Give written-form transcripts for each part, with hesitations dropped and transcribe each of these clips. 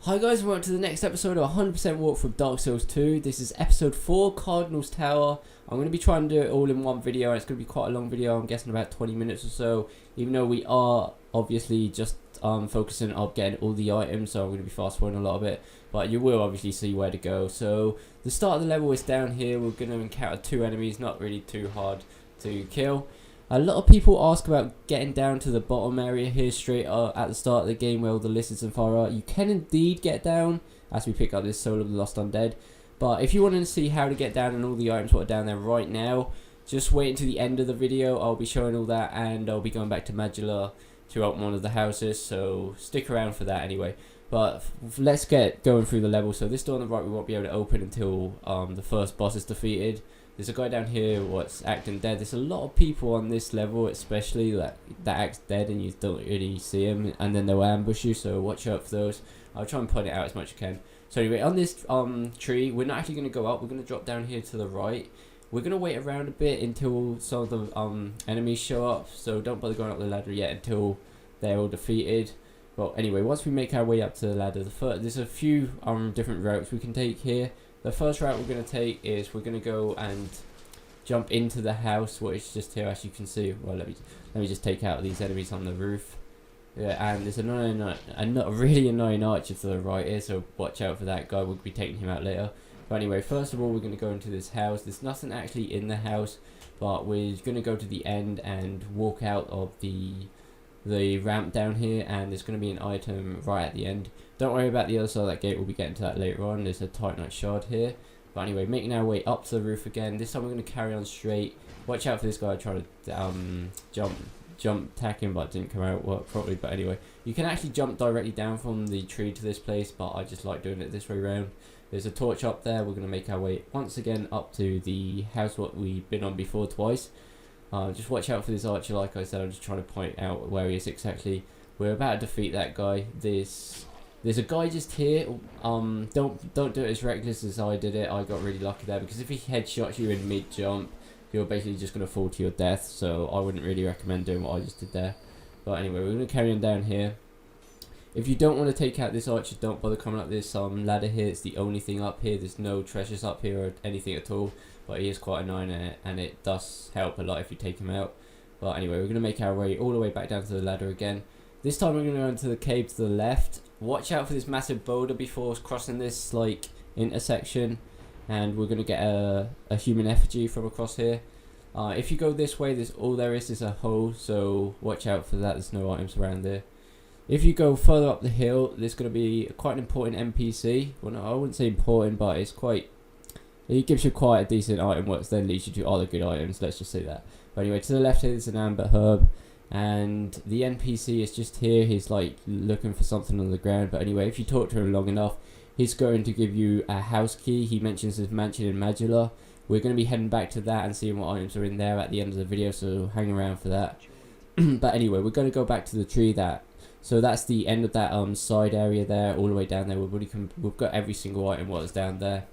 Hi guys, and welcome to the next episode of 100% walkthrough of Dark Souls 2. This is episode 4, Cardinals Tower. I'm going to be trying to do it all in one video, and it's going to be quite a long video. I'm guessing about 20 minutes or so, even though we are obviously just focusing on getting all the items, so I'm going to be fast forwarding a lot of it, but you will obviously see where to go. So the start of the level is down here. We're going to encounter 2 enemies, not really too hard to kill. A lot of people ask about getting down to the bottom area here straight at the start of the game where all the lizards and fire are. You can indeed get down as we pick up this Soul of the Lost Undead. But if you want to see how to get down and all the items what are down there right now, just wait until the end of the video. I'll be showing all that, and I'll be going back to Majula to open one of the houses, so stick around for that anyway. But let's get going through the level. So this door on the right we won't be able to open until the first boss is defeated. There's a guy down here what's acting dead. There's a lot of people on this level especially that acts dead and you don't really see him, and then they'll ambush you, so watch out for those. I'll try and point it out as much as I can. So anyway, on this tree, we're not actually going to go up, we're going to drop down here to the right. We're going to wait around a bit until some of the enemies show up, so don't bother going up the ladder yet until they're all defeated. Well, anyway, once we make our way up to the ladder, there's a few different routes we can take here. The first route we're going to take is we're going to go and jump into the house, which is just here, as you can see. Well, let me just take out these enemies on the roof. Yeah, and there's a really annoying archer to the right here, so watch out for that guy. We'll be taking him out later. But anyway, first of all, we're going to go into this house. There's nothing actually in the house, but we're going to go to the end and walk out of the ramp down here, and there's going to be an item right at the end. Don't worry about the other side of that gate, we'll be getting to that later on. There's a Titanite Shard here. But anyway, making our way up to the roof again. This time we're going to carry on straight. Watch out for this guy trying to jump attack him, but it didn't come out work properly. But anyway, you can actually jump directly down from the tree to this place, but I just like doing it this way around. There's a torch up there. We're going to make our way once again up to the house what we've been on before twice. Just watch out for this archer, like I said. I'm just trying to point out where he is exactly. We're about to defeat that guy. There's a guy just here. Don't do it as reckless as I did it. I got really lucky there, because if he headshots you in mid jump, you're basically just going to fall to your death. So I wouldn't really recommend doing what I just did there. But anyway, we're going to carry on down here. If you don't want to take out this archer, don't bother coming up this ladder here. It's the only thing up here. There's no treasures up here or anything at all. But he is quite annoying, and it does help a lot if you take him out. But anyway, we're going to make our way all the way back down to the ladder again. This time we're going to go into the cave to the left. Watch out for this massive boulder before crossing this intersection, and we're going to get a human effigy from across here. If you go this way, all there is a hole, so watch out for that. There's no items around there. If you go further up the hill, there's going to be quite an important NPC. Well, no, I wouldn't say important, but it gives you quite a decent item, which then leads you to other good items, let's just say that. But anyway, to the left here is an amber herb, and the NPC is just here. He's like looking for something on the ground, but anyway, if you talk to him long enough, he's going to give you a house key. He mentions his mansion in Majula. We're going to be heading back to that and seeing what items are in there at the end of the video, so hang around for that. But anyway, we're going to go back to the tree so that's the end of that side area there, all the way down there. We've got every single item what is down there.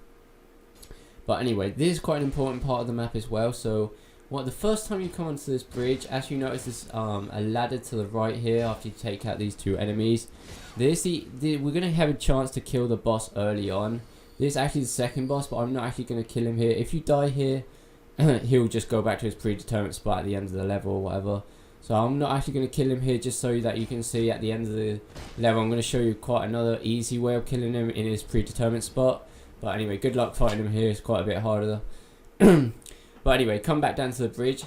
But anyway, this is quite an important part of the map as well. So the first time you come onto this bridge, as you notice, there's a ladder to the right here after you take out these 2 enemies. We're going to have a chance to kill the boss early on. This is actually the second boss, but I'm not actually going to kill him here. If you die here, he'll just go back to his predetermined spot at the end of the level or whatever. So I'm not actually going to kill him here, just so that you can see at the end of the level. I'm going to show you quite another easy way of killing him in his predetermined spot. But anyway, good luck fighting him here. It's quite a bit harder. But anyway, come back down to the bridge.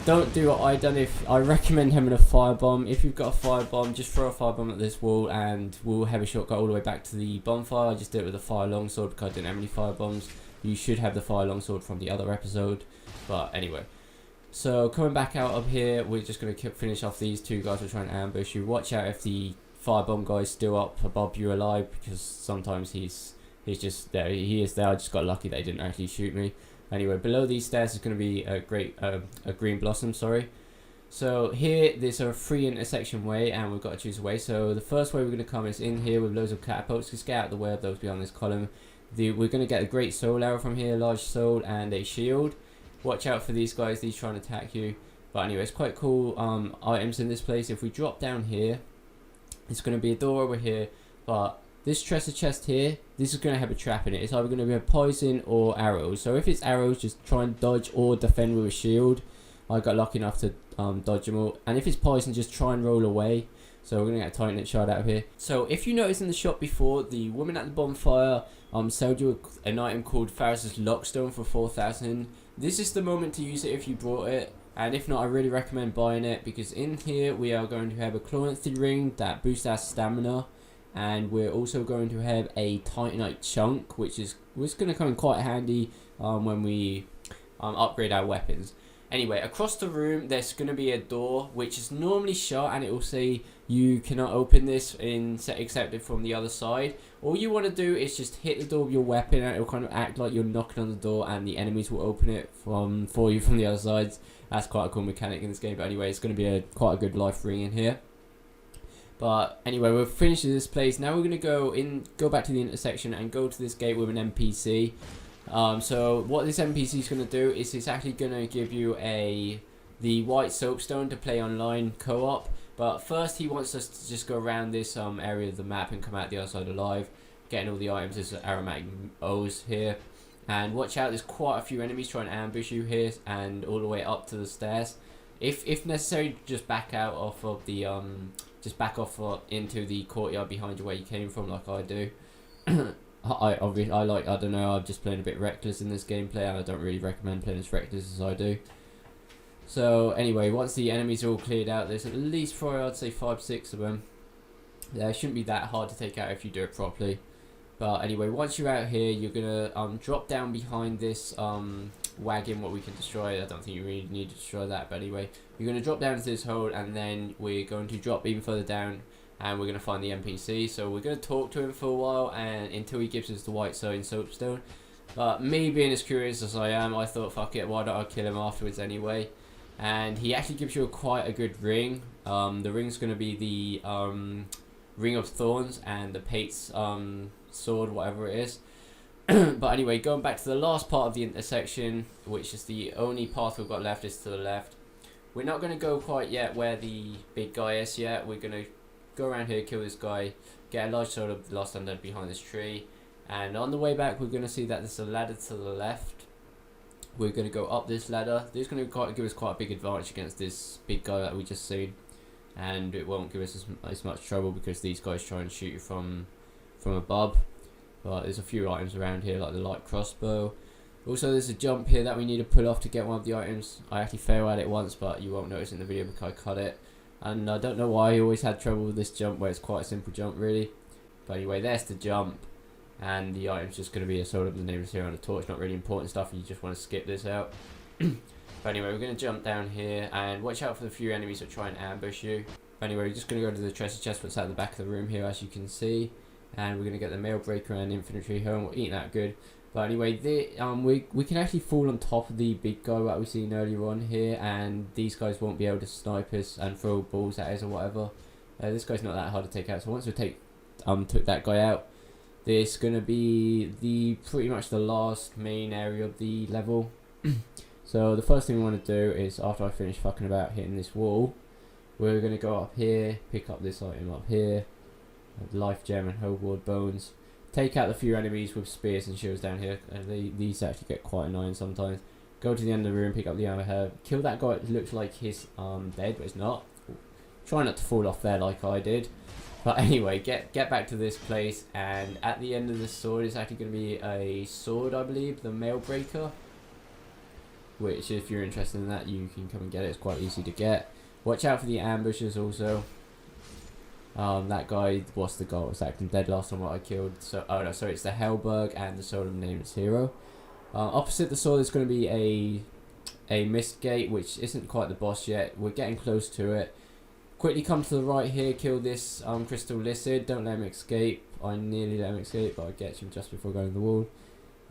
Don't do what I done. I recommend having a firebomb. If you've got a firebomb, just throw a firebomb at this wall, and we'll have a shortcut all the way back to the bonfire. I just did it with a fire longsword because I didn't have any firebombs. You should have the fire longsword from the other episode. But anyway. So coming back out of here, we're just going to finish off these 2 guys who are trying to ambush you. Watch out if the firebomb guy's still up above you alive, because sometimes he's just there. He is there. I just got lucky that he didn't actually shoot me. Anyway, below these stairs is going to be a green blossom. Sorry. So here there's a 3 intersection way, and we've got to choose a way. So the first way we're going to come is in here with loads of catapults. Just get out of the way of those behind this column. We're going to get a great soul arrow from here, large soul, and a shield. Watch out for these guys. These trying to attack you. But anyway, it's quite cool items in this place. If we drop down here, it's going to be a door over here, but this treasure chest here, this is going to have a trap in it. It's either going to be a poison or arrows. So if it's arrows, just try and dodge or defend with a shield. I got lucky enough to dodge them all. And if it's poison, just try and roll away. So we're going to get a Titanite Shard out of here. So if you noticed in the shop before, the woman at the bonfire sold you an item called Faris's Lockstone for 4,000. This is the moment to use it if you brought it. And if not, I really recommend buying it, because in here we are going to have a Chloranthy Ring that boosts our stamina. And we're also going to have a Titanite Chunk, which is going to come in quite handy when we upgrade our weapons. Anyway, across the room there's going to be a door which is normally shut, and it will say you cannot open this except it from the other side. All you want to do is just hit the door with your weapon, and it will kind of act like you're knocking on the door, and the enemies will open it for you from the other sides. That's quite a cool mechanic in this game. But anyway, it's going to be quite a good life ring in here. But anyway, we're finished with this place. Now we're going to go back to the intersection and go to this gate with an NPC. So what this NPC is going to do is it's actually going to give you the white soapstone to play online co-op. But first he wants us to just go around this area of the map and come out the other side alive, getting all the items. There's Aromatic Ooze here, and watch out, there's quite a few enemies trying to ambush you here and all the way up to the stairs. If necessary, just back out off of the into the courtyard behind you where you came from, like I do. I don't know, I'm just playing a bit reckless in this gameplay, and I don't really recommend playing as reckless as I do. So anyway, once the enemies are all cleared out, there's at least probably, I'd say 5-6 of them. Yeah, it shouldn't be that hard to take out if you do it properly. But anyway, once you're out here, you're gonna drop down behind this wagon, what we can destroy. I don't think you really need to destroy that, but anyway, you're gonna drop down into this hole, and then we're going to drop even further down, and we're going to find the NPC. So we're going to talk to him for a while, and until he gives us the white soapstone. But me being as curious as I am, I thought, fuck it, why don't I kill him afterwards anyway. And he actually gives you quite a good ring. The ring's going to be the Ring of Thorns and the Pate's sword, whatever it is. But anyway, going back to the last part of the intersection, which is the only path we've got left, is to the left. We're not going to go quite yet where the big guy is yet. We're going to go around here, kill this guy, get a large sword of the last undead behind this tree, and on the way back we're going to see that there's a ladder to the left. We're going to go up this ladder. This is going to give us quite a big advantage against this big guy that we just seen, and it won't give us as much trouble because these guys try and shoot you from above. But there's a few items around here, like the light crossbow. Also, there's a jump here that we need to pull off to get one of the items. I actually failed at it once, but you won't notice in the video because I cut it. And I don't know why I always had trouble with this jump, where it's quite a simple jump really. But anyway, there's the jump, and the item's just going to be a sword of the Nameless here on a torch. Not really important stuff, you just want to skip this out. But anyway, we're going to jump down here, and watch out for the few enemies that try and ambush you. But anyway, we're just going to go to the treasure chest that's at the back of the room here, as you can see. And we're going to get the mail breaker and infantry helm. We'll eat that good. But anyway, we can actually fall on top of the big guy that we've seen earlier on here, and these guys won't be able to snipe us and throw balls at us or whatever. This guy's not that hard to take out. So once we took that guy out, this is gonna be pretty much the last main area of the level. So the first thing we want to do is, after I finish fucking about hitting this wall, we're gonna go up here, pick up this item up here, Lifegem and Homeward Bones. Take out the few enemies with spears and shields down here. These actually get quite annoying sometimes. Go to the end of the room, pick up the ammo herb, kill that guy. It looks like he's dead, but it's not. Try not to fall off there like I did. But anyway, get back to this place, and at the end of the sword is actually going to be a sword, I believe, the mail breaker. Which, if you're interested in that, you can come and get it. It's quite easy to get. Watch out for the ambushes also. That guy, what's the guy was acting dead last time what I killed. So, oh no, sorry, it's the Halberg and the Sword of the Nameless Hero. Opposite the sword is going to be a mist gate, which isn't quite the boss yet. We're getting close to it. Quickly come to the right here, kill this crystal lizard. Don't let him escape. I nearly let him escape, but I get him just before going to the wall.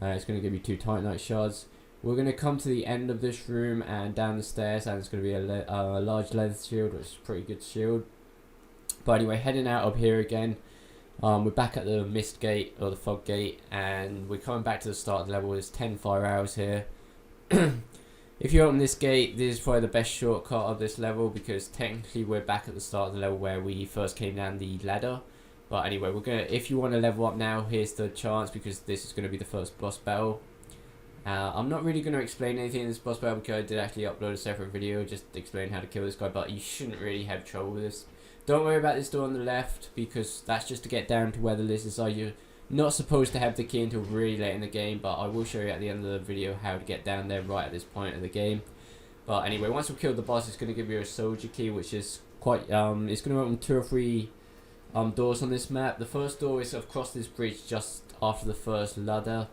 It's going to give you 2 Titanite Shards. We're going to come to the end of this room and down the stairs, and it's going to be a large leather shield, which is a pretty good shield. But anyway, heading out up here again. We're back at the mist gate, or the fog gate, and we're coming back to the start of the level. There's 10 fire arrows here. If you open this gate, this is probably the best shortcut of this level, because technically we're back at the start of the level where we first came down the ladder. But anyway, if you want to level up now, here's the chance, because this is going to be the first boss battle. I'm not really going to explain anything in this boss battle, because I did actually upload a separate video just explaining how to kill this guy, but you shouldn't really have trouble with this. Don't worry about this door on the left, because that's just to get down to where the lizards are. You're not supposed to have the key until really late in the game, but I will show you at the end of the video how to get down there right at this point of the game. But anyway, once we've killed the boss, it's going to give you a soldier key, which is quite, it's going to open 2 or 3 doors on this map. The first door is across this bridge just after the first ladder.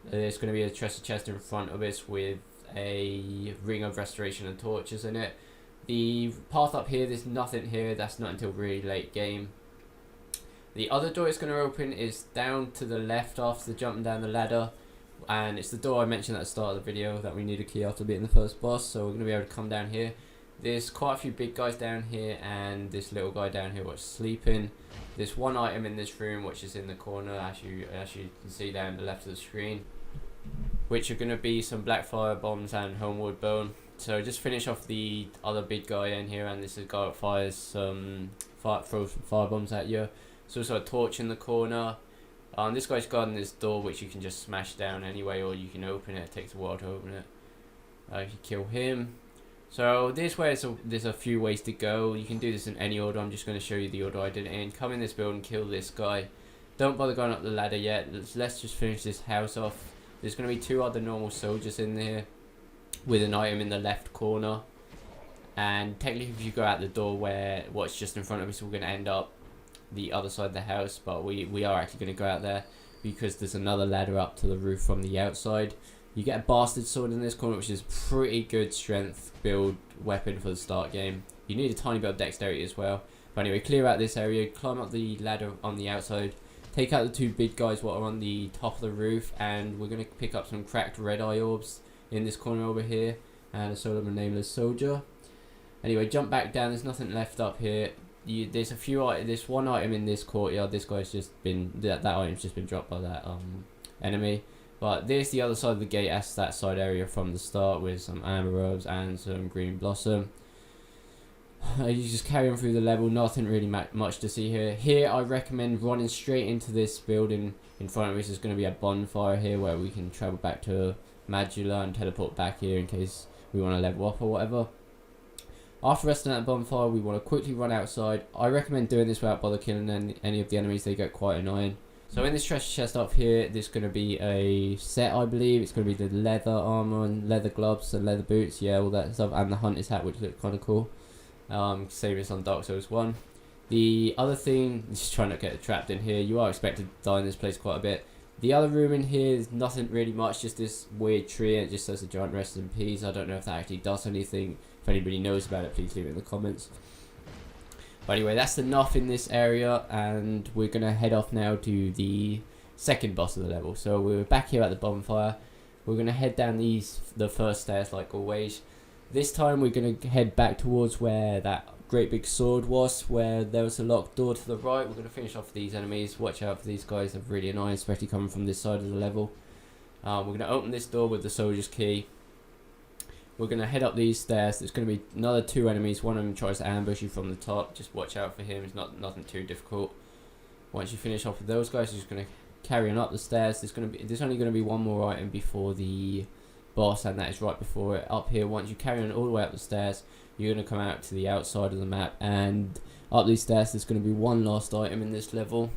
There's going to be a treasure chest in front of us with a ring of restoration and torches in it. The path up here, there's nothing here. That's not until really late game. The other door it's going to open is down to the left after jumping down the ladder. And it's the door I mentioned at the start of the video that we need a key after beating the first boss. So we're going to be able to come down here. There's quite a few big guys down here and this little guy down here which is sleeping. There's one item in this room which is in the corner, as you can see down the left of the screen, which are going to be some black fire bombs and Homeward Bone. So just finish off the other big guy in here, and this is a guy that fires throws some fire bombs at you. There's also a torch in the corner. This guy's guarding this door, which you can just smash down anyway, or you can open it. It takes a while to open it. If you kill him. So this way, there's a few ways to go. You can do this in any order. I'm just going to show you the order I did it in. Come in this building, kill this guy. Don't bother going up the ladder yet. Let's just finish this house off. There's going to be 2 other normal soldiers in there with an item in the left corner. And technically, if you go out the door where what's just in front of us, we're going to end up the other side of the house. But we are actually going to go out there because there's another ladder up to the roof from the outside. You get a bastard sword in this corner, which is pretty good strength build weapon for the start game. You need a tiny bit of dexterity as well. But anyway, clear out this area, climb up the ladder on the outside, take out the 2 big guys what are on the top of the roof, and we're going to pick up some Cracked Red Eye Orbs in this corner over here, and a sort of a Nameless soldier. Anyway, jump back down, there's nothing left up here. There's one item in this courtyard. This guy's just been, that item's just been dropped by that enemy. But there's the other side of the gate, that's that side area from the start with some amber herbs and some green blossom. You just carry on through the level, nothing really much to see here. Here I recommend running straight into this building in front of us. There's going to be a bonfire here where we can travel back to Majula and teleport back here in case we want to level up or whatever. After resting at the bonfire, we want to quickly run outside. I recommend doing this without bother killing any of the enemies, they get quite annoying. So in this treasure chest up here, there's going to be a set, I believe. It's going to be the leather armor and leather gloves and leather boots, yeah, all that stuff, and the hunter's hat, which looks kind of cool. Save this on Dark Souls 1. The other thing, just trying not to get trapped in here, you are expected to die in this place quite a bit. The other room in here is nothing really much, just this weird tree, and it just says a giant rest in peace. I don't know if that actually does anything. If anybody knows about it, please leave it in the comments. But anyway, that's enough in this area, and we're going to head off now to the second boss of the level. So we're back here at the bonfire. We're going to head down the first stairs like always. This time we're going to head back towards where that great big sword was, where there was a locked door to the right. We're going to finish off these enemies. Watch out for these guys, they're really annoying, especially coming from this side of the level. We're going to open this door with the soldier's key. We're going to head up these stairs. There's going to be another 2 enemies. One of them tries to ambush you from the top. Just watch out for him. It's nothing too difficult. Once you finish off with those guys, you're just going to carry on up the stairs. There's only going to be one more item before the boss, and that is right before it. Up here, once you carry on all the way up the stairs, you're going to come out to the outside of the map, and up these stairs there's going to be one last item in this level,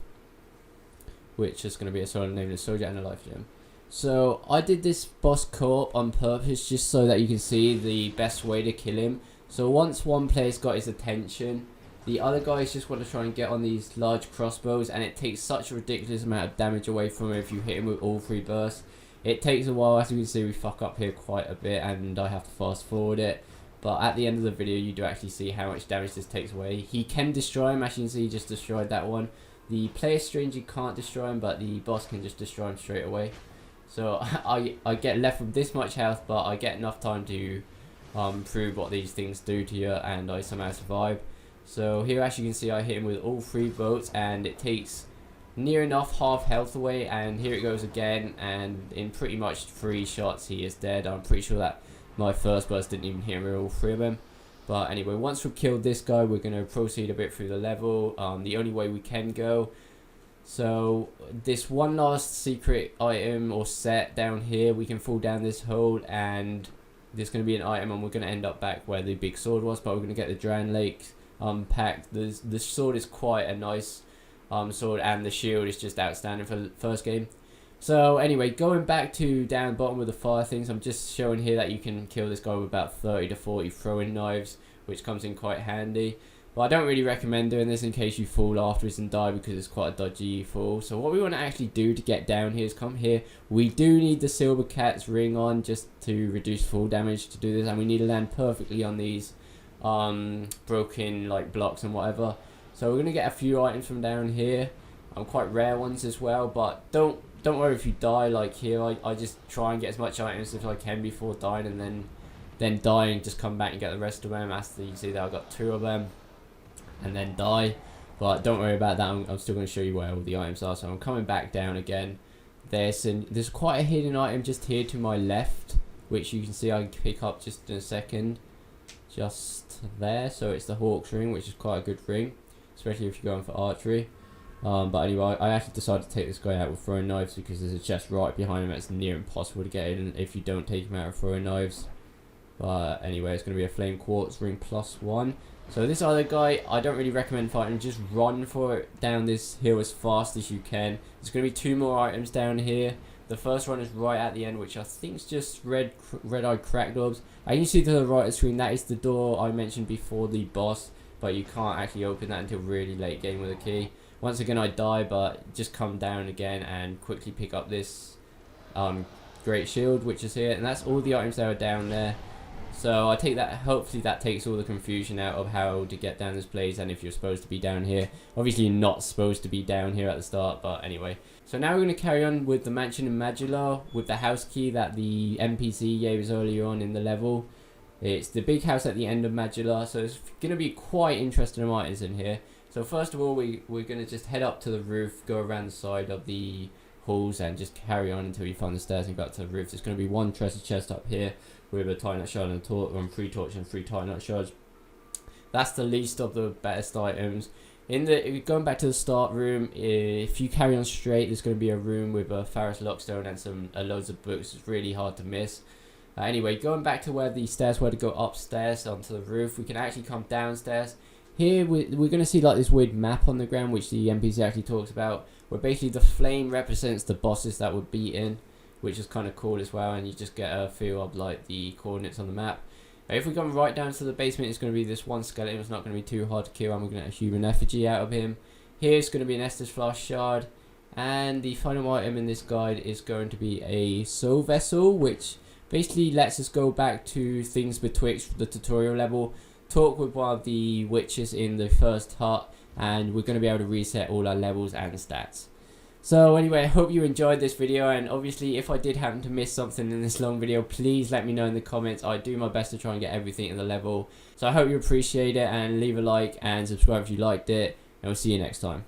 which is going to be a sort of Nameless soldier and a Lifegem. So I did this boss co-op on purpose just so that you can see the best way to kill him. So once one player's got his attention, the other guys just want to try and get on these large crossbows, and it takes such a ridiculous amount of damage away from him if you hit him with all 3 bursts. It takes a while, as you can see we fuck up here quite a bit and I have to fast forward it. But at the end of the video you do actually see how much damage this takes away. He can destroy him, as you can see he just destroyed that one. The player strangely can't destroy him, but the boss can just destroy him straight away. So I get left with this much health, but I get enough time to prove what these things do to you, and I somehow survive. So here, as you can see, I hit him with all 3 bolts, and it takes near enough half health away, and here it goes again, and in pretty much 3 shots he is dead. I'm pretty sure that my first burst didn't even hit him with all 3 of them. But anyway, once we've killed this guy, we're going to proceed a bit through the level, the only way we can go. So this one last secret item or set down here, we can fall down this hole and there's going to be an item and we're going to end up back where the big sword was, but we're going to get the Drown Lake packed. The sword is quite a nice sword, and the shield is just outstanding for the first game. So anyway, going back to down bottom with the fire things, I'm just showing here that you can kill this guy with about 30 to 40 throwing knives, which comes in quite handy. But I don't really recommend doing this in case you fall afterwards and die, because it's quite a dodgy fall. So what we want to actually do to get down here is come here. We do need the Silver Cat's ring on just to reduce fall damage to do this, and we need to land perfectly on these broken like blocks and whatever. So we're going to get a few items from down here, quite rare ones as well, but don't worry if you die like here. I just try and get as much items as I can before dying, and then die and just come back and get the rest of them. As you see that I got 2 of them. And then die, but don't worry about that. I'm still going to show you where all the items are. So I'm coming back down again. There's quite a hidden item just here to my left, which you can see I can pick up just in a second, just there. So it's the Hawk's ring, which is quite a good ring, especially if you're going for archery. But anyway, I actually decided to take this guy out with throwing knives because there's a chest right behind him. It's near impossible to get in if you don't take him out with throwing knives. But anyway, it's going to be a flame quartz ring +1. So this other guy, I don't really recommend fighting. Just run for it down this hill as fast as you can. There's going to be 2 more items down here. The first one is right at the end, which I think is just red-eyed cracked orbs. And you see to the right of the screen, that is the door I mentioned before the boss, but you can't actually open that until really late game with a key. Once again I die, but just come down again and quickly pick up this great shield, which is here, and that's all the items that are down there. So I take that, hopefully that takes all the confusion out of how to get down this place and if you're supposed to be down here. Obviously you're not supposed to be down here at the start, but anyway. So now we're going to carry on with the mansion in Majula with the house key that the NPC gave us earlier on in the level. It's the big house at the end of Majula, so it's going to be quite interesting items in here. So first of all, we're going to just head up to the roof, go around the side of the halls and just carry on until you find the stairs and go up to the roof. There's going to be 1 treasure chest up here with a Titanite Shard and 3 torch and 3 Titanite Shards. That's the least of the best items. Going back to the start room, if you carry on straight, there's going to be a room with a Ferrous Lockstone and some loads of books. It's really hard to miss. Anyway, going back to where the stairs were to go upstairs onto the roof, we can actually come downstairs. Here we're going to see like this weird map on the ground, which the NPC actually talks about, where basically the flame represents the bosses that were beaten, which is kind of cool as well, and you just get a feel of like the coordinates on the map. If we come right down to the basement, it's going to be this one skeleton. It's not going to be too hard to kill, and we're going to get a human effigy out of him. Here it's going to be an Estus Flask Shard, and the final item in this guide is going to be a soul vessel, which basically lets us go back to things betwixt the tutorial level, talk with one of the witches in the first hut, and we're going to be able to reset all our levels and stats. So anyway, I hope you enjoyed this video, and obviously if I did happen to miss something in this long video, please let me know in the comments. I do my best to try and get everything in the level. So I hope you appreciate it, and leave a like and subscribe if you liked it, and we'll see you next time.